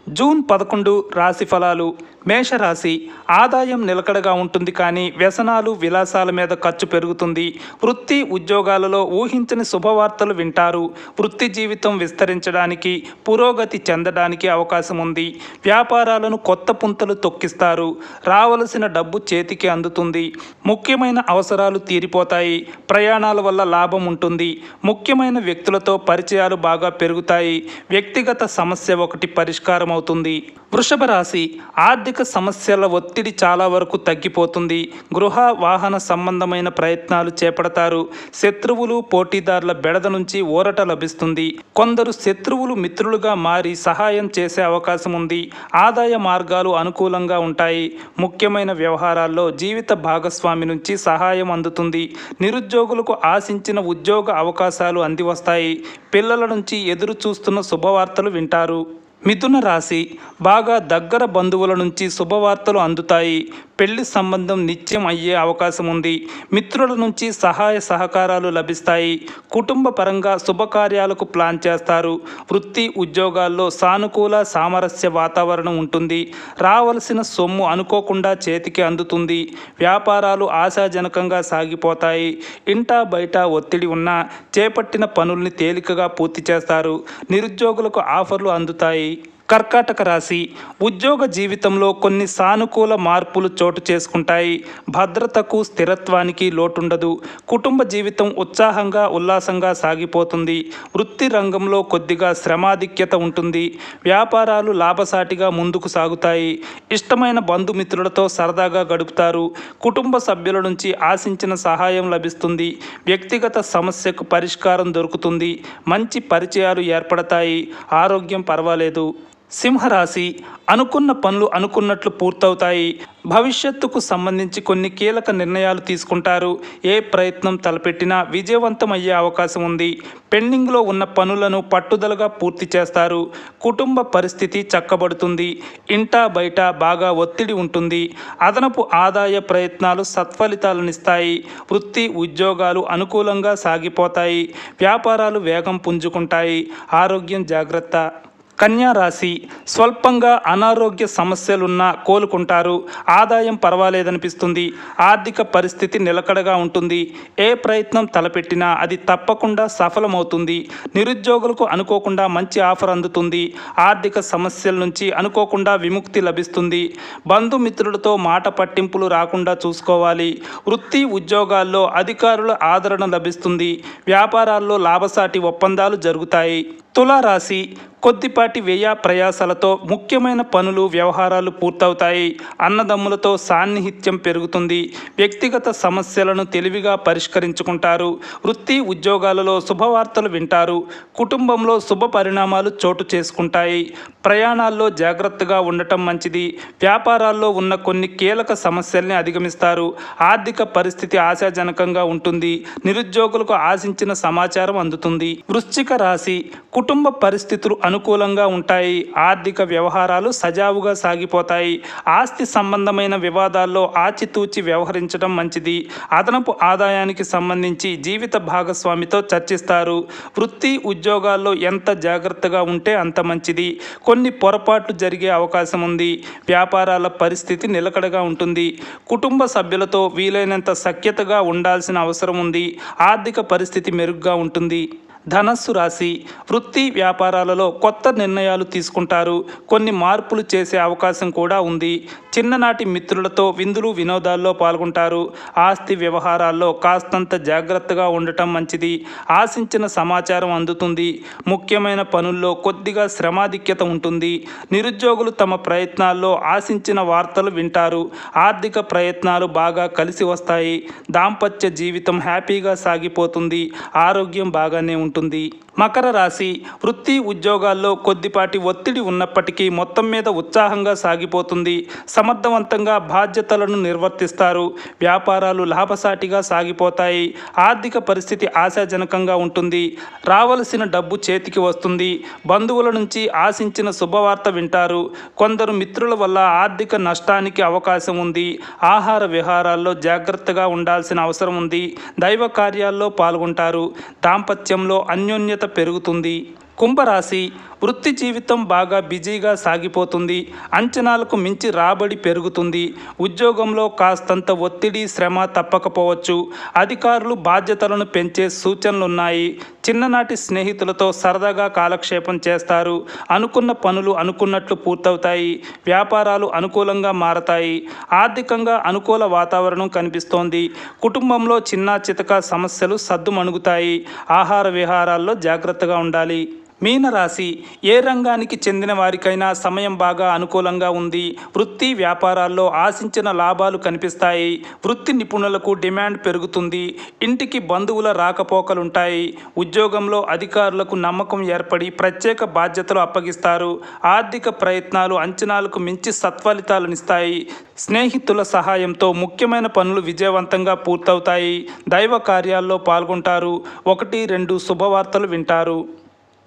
June 11 రాశి ఫలాలు. మేషరాశి. ఆదాయం నిలకడగా ఉంటుంది, కానీ వ్యసనాలు విలాసాల మీద ఖర్చు పెరుగుతుంది. వృత్తి ఉద్యోగాలలో ఊహించని శుభవార్తలు వింటారు. వృత్తి జీవితం విస్తరించడానికి, పురోగతి చెందడానికి అవకాశం ఉంది. వ్యాపారాలను కొత్త పుంతలు తొక్కిస్తారు. రావలసిన డబ్బు చేతికి అందుతుంది. ముఖ్యమైన అవసరాలు తీరిపోతాయి. ప్రయాణాల వల్ల లాభం ఉంటుంది. ముఖ్యమైన వ్యక్తులతో పరిచయాలు బాగా పెరుగుతాయి. వ్యక్తిగత సమస్య ఒకటి పరిష్కారం అవుతుంది. వృషభ రాశి. ఆర్థిక సమస్యల ఒత్తిడి చాలా వరకు తగ్గిపోతుంది. గృహ వాహన సంబంధమైన ప్రయత్నాలు చేపడతారు. శత్రువులు పోటీదారుల బెడద నుంచి ఊరట లభిస్తుంది. కొందరు శత్రువులు మిత్రులుగా మారి సహాయం చేసే అవకాశం ఉంది. ఆదాయ మార్గాలు అనుకూలంగా ఉంటాయి. ముఖ్యమైన వ్యవహారాల్లో జీవిత భాగస్వామి నుంచి సహాయం అందుతుంది. నిరుద్యోగులకు ఆశించిన ఉద్యోగ అవకాశాలు అందివస్తాయి. పిల్లల నుంచి ఎదురు చూస్తున్న శుభవార్తలు వింటారు. మిథున రాశి. బాగా దగ్గర బంధువుల నుంచి శుభవార్తలు అందుతాయి. పెళ్లి సంబంధం నిత్యం అయ్యే అవకాశం ఉంది. మిత్రుల నుంచి సహాయ సహకారాలు లభిస్తాయి. కుటుంబ పరంగా శుభకార్యాలకు ప్లాన్ చేస్తారు. వృత్తి ఉద్యోగాల్లో సానుకూల సామరస్య వాతావరణం ఉంటుంది. రావలసిన సొమ్ము అనుకోకుండా చేతికి అందుతుంది. వ్యాపారాలు ఆశాజనకంగా సాగిపోతాయి. ఇంటా బయట ఒత్తిడి ఉన్నా చేపట్టిన పనుల్ని తేలికగా పూర్తి చేస్తారు. నిరుద్యోగులకు ఆఫర్లు అందుతాయి. కర్కాటక రాశి. ఉద్యోగ జీవితంలో కొన్ని సానుకూల మార్పులు చోటు చేసుకుంటాయి. భద్రతకు స్థిరత్వానికి లోటుండదు. కుటుంబ జీవితం ఉత్సాహంగా ఉల్లాసంగా సాగిపోతుంది. వృత్తి రంగంలో కొద్దిగా శ్రమాధిక్యత ఉంటుంది. వ్యాపారాలు లాభసాటిగా ముందుకు సాగుతాయి. ఇష్టమైన బంధుమిత్రులతో సరదాగా గడుపుతారు. కుటుంబ సభ్యుల నుంచి ఆశించిన సహాయం లభిస్తుంది. వ్యక్తిగత సమస్యకు పరిష్కారం దొరుకుతుంది. మంచి పరిచయాలు ఏర్పడతాయి. ఆరోగ్యం పర్వాలేదు. సింహరాశి. అనుకున్న పనులు అనుకున్నట్లు పూర్తవుతాయి. భవిష్యత్తుకు సంబంధించి కొన్ని కీలక నిర్ణయాలు తీసుకుంటారు. ఏ ప్రయత్నం తలపెట్టినా విజయవంతమయ్యే అవకాశం ఉంది. పెండింగ్లో ఉన్న పనులను పట్టుదలగా పూర్తి చేస్తారు. కుటుంబ పరిస్థితి చక్కబడుతుంది. ఇంటా బయట బాగా ఒత్తిడి ఉంటుంది. అదనపు ఆదాయ ప్రయత్నాలు సత్ఫలితాలనిస్తాయి. వృత్తి ఉద్యోగాలు అనుకూలంగా సాగిపోతాయి. వ్యాపారాలు వేగం పుంజుకుంటాయి. ఆరోగ్యం జాగ్రత్త. కన్యా రాశి. స్వల్పంగా అనారోగ్య సమస్యలున్నా కోలుకుంటారు. ఆదాయం పర్వాలేదనిపిస్తుంది. ఆర్థిక పరిస్థితి నిలకడగా ఉంటుంది. ఏ ప్రయత్నం తలపెట్టినా అది తప్పకుండా సఫలమవుతుంది. నిరుద్యోగులకు అనుకోకుండా మంచి ఆఫర్ అందుతుంది. ఆర్థిక సమస్యల నుంచి అనుకోకుండా విముక్తి లభిస్తుంది. బంధుమిత్రులతో మాట పట్టింపులు రాకుండా చూసుకోవాలి. వృత్తి ఉద్యోగాల్లో అధికారుల ఆదరణ లభిస్తుంది. వ్యాపారాల్లో లాభసాటి ఒప్పందాలు జరుగుతాయి. తులారాశి. కొద్దిపాటి వ్యయ ప్రయాసాలతో ముఖ్యమైన పనులు వ్యవహారాలు పూర్తవుతాయి. అన్నదమ్ములతో సాన్నిహిత్యం పెరుగుతుంది. వ్యక్తిగత సమస్యలను తెలివిగా పరిష్కరించుకుంటారు. వృత్తి ఉద్యోగాలలో శుభవార్తలు వింటారు. కుటుంబంలో శుభ పరిణామాలు చోటు చేసుకుంటాయి. ప్రయాణాల్లో జాగ్రత్తగా ఉండటం మంచిది. వ్యాపారాల్లో ఉన్న కొన్ని కీలక సమస్యల్ని అధిగమిస్తారు. ఆర్థిక పరిస్థితి ఆశాజనకంగా ఉంటుంది. నిరుద్యోగులకు ఆశించిన సమాచారం అందుతుంది. వృశ్చిక రాశి. కుటుంబ పరిస్థితులు అనుకూలంగా ఉంటాయి. ఆర్థిక వ్యవహారాలు సజావుగా సాగిపోతాయి. ఆస్తి సంబంధమైన వివాదాల్లో ఆచితూచి వ్యవహరించడం మంచిది. అదనపు ఆదాయానికి సంబంధించి జీవిత భాగస్వామితో చర్చిస్తారు. వృత్తి ఉద్యోగాల్లో ఎంత జాగ్రత్తగా ఉంటే అంత మంచిది. కొన్ని పొరపాట్లు జరిగే అవకాశం ఉంది. వ్యాపారాల పరిస్థితి నిలకడగా ఉంటుంది. కుటుంబ సభ్యులతో వీలైనంత సఖ్యతగా ఉండాల్సిన అవసరం ఉంది. ఆర్థిక పరిస్థితి మెరుగ్గా ఉంటుంది. ధనస్సు రాశి. వృత్తి వ్యాపారాలలో కొత్త నిర్ణయాలు తీసుకుంటారు. కొన్ని మార్పులు చేసే అవకాశం కూడా ఉంది. చిన్ననాటి మిత్రులతో విందులు వినోదాల్లో పాల్గొంటారు. ఆస్తి వ్యవహారాల్లో కాస్తంత జాగ్రత్తగా ఉండటం మంచిది. ఆశించిన సమాచారం అందుతుంది. ముఖ్యమైన పనుల్లో కొద్దిగా శ్రమాధిక్యత ఉంటుంది. నిరుద్యోగులు తమ ప్రయత్నాల్లో ఆశించిన వార్తలు వింటారు. ఆర్థిక ప్రయత్నాలు బాగా కలిసి వస్తాయి. దాంపత్య జీవితం హ్యాపీగా సాగిపోతుంది. ఆరోగ్యం బాగానే ఉంటుంది. మకర రాశి. వృత్తి ఉద్యోగాల్లో కొద్దిపాటి ఒత్తిడి ఉన్నప్పటికీ మొత్తం మీద ఉత్సాహంగా సాగిపోతుంది. సమర్థవంతంగా బాధ్యతలను నిర్వర్తిస్తారు. వ్యాపారాలు లాభసాటిగా సాగిపోతాయి. ఆర్థిక పరిస్థితి ఆశాజనకంగా ఉంటుంది. రావలసిన డబ్బు చేతికి వస్తుంది. బంధువుల నుంచి ఆశించిన శుభవార్త వింటారు. కొందరు మిత్రుల వల్ల ఆర్థిక నష్టానికి అవకాశం ఉంది. ఆహార విహారాల్లో జాగ్రత్తగా ఉండాల్సిన అవసరం ఉంది. దైవ కార్యాల్లో పాల్గొంటారు. దాంపత్యంలో అన్యోన్యత పెరుగుతుంది. కుంభరాశి. వృత్తి జీవితం బాగా బిజీగా సాగిపోతుంది. అంచనాలకు మించి రాబడి పెరుగుతుంది. ఉద్యోగంలో కాస్తంత ఒత్తిడి, శ్రమ తప్పకపోవచ్చు. అధికారులు బాధ్యతలను పెంచే సూచనలున్నాయి. చిన్ననాటి స్నేహితులతో సరదాగా కాలక్షేపం చేస్తారు. అనుకున్న పనులు అనుకున్నట్లు పూర్తవుతాయి. వ్యాపారాలు అనుకూలంగా మారతాయి. ఆర్థికంగా అనుకూల వాతావరణం కనిపిస్తోంది. కుటుంబంలో చిన్న చితక సమస్యలు సద్దుమణుగుతాయి. ఆహార విహారాల్లో జాగ్రత్తగా ఉండాలి. మీనరాశి, ఏ రంగానికి చెందిన వారికైనా సమయం బాగా అనుకూలంగా ఉంది. వృత్తి వ్యాపారాల్లో ఆశించిన లాభాలు కనిపిస్తాయి. వృత్తి నిపుణులకు డిమాండ్ పెరుగుతుంది. ఇంటికి బంధువుల రాకపోకలుంటాయి. ఉద్యోగంలో అధికారులకు నమ్మకం ఏర్పడి ప్రత్యేక బాధ్యతలు అప్పగిస్తారు. ఆర్థిక ప్రయత్నాలు అంచనాలకు మించి సత్ఫలితాలనిస్తాయి. స్నేహితుల సహాయంతో ముఖ్యమైన పనులు విజయవంతంగా పూర్తవుతాయి. దైవ కార్యాల్లో పాల్గొంటారు. 1-2 శుభవార్తలు వింటారు.